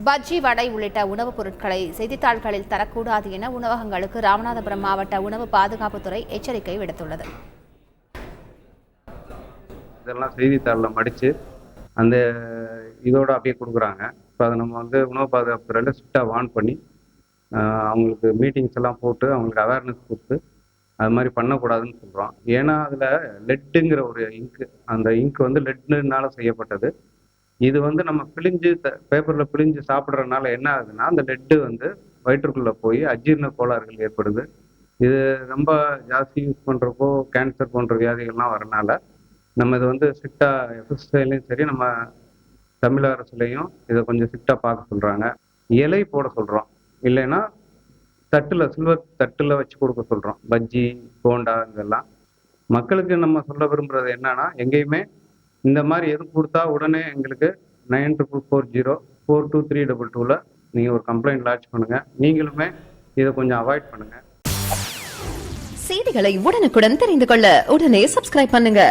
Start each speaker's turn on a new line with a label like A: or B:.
A: பஜ்ஜி, வடை உள்ளிட்ட உணவுப் பொருட்களை செய்தித்தாள்களில் தரக்கூடாது என உணவகங்களுக்கு ராமநாதபுரம் மாவட்ட உணவு பாதுகாப்புத்துறை எச்சரிக்கை விடுத்துள்ளது.
B: இதெல்லாம் செய்தித்தாளில் மடித்து அந்த இதோட அப்படியே கொடுக்குறாங்க. இப்போ அதை நம்ம உணவு பாதுகாப்புத்துறையில் ஸ்ட்ரிக்டாக வார்ன் பண்ணி அவங்களுக்கு மீட்டிங்ஸ் எல்லாம் போட்டு அவங்களுக்கு அவேர்னஸ் கொடுத்து அது மாதிரி பண்ணக்கூடாதுன்னு சொல்கிறோம். ஏன்னா அதில் லெட்டுங்கிற ஒரு இங்கு, அந்த இங்க் லெட்னால செய்யப்பட்டது. இது நம்ம பிழிஞ்சு பேப்பரில் பிழிஞ்சு சாப்பிட்றதுனால என்ன ஆகுதுன்னா அந்த லெட்டு வயிற்றுக்குள்ளே போய் அஜீரண கோளாறுகள் ஏற்படுது. இது ரொம்ப ஜாஸ்தி யூஸ் பண்ணுறப்போ கேன்சர் போன்ற வியாதிகள்லாம் வரனால நம்ம இதை ஸ்ட்ரிக்டாக எஃப்எஸ்ஐலையும் சரி நம்ம தமிழக அரசுலையும் இதை கொஞ்சம் ஸ்ட்ரிக்டாக பார்க்க சொல்கிறாங்க. இலை போட சொல்கிறோம், இல்லைன்னா தட்டில் சில்வர் தட்டில் வச்சு கொடுக்க சொல்கிறோம். பஜ்ஜி, போண்டா இதெல்லாம் மக்களுக்கு நம்ம சொல்ல விரும்புகிறது என்னன்னா, எங்கேயுமே இந்த மாதிரி எதுவும் கொடுத்தா உடனே எங்களுக்கு 9440423222 நீங்கள் ஒரு கம்ப்ளைண்ட் லாட்ச் பண்ணுங்கள். நீங்களுமே இதை கொஞ்சம் அவாய்ட் பண்ணுங்கள்.
C: செய்திகளை உடனுக்குடன் தெரிந்து கொள்ள உடனே சப்ஸ்கிரைப் பண்ணுங்க.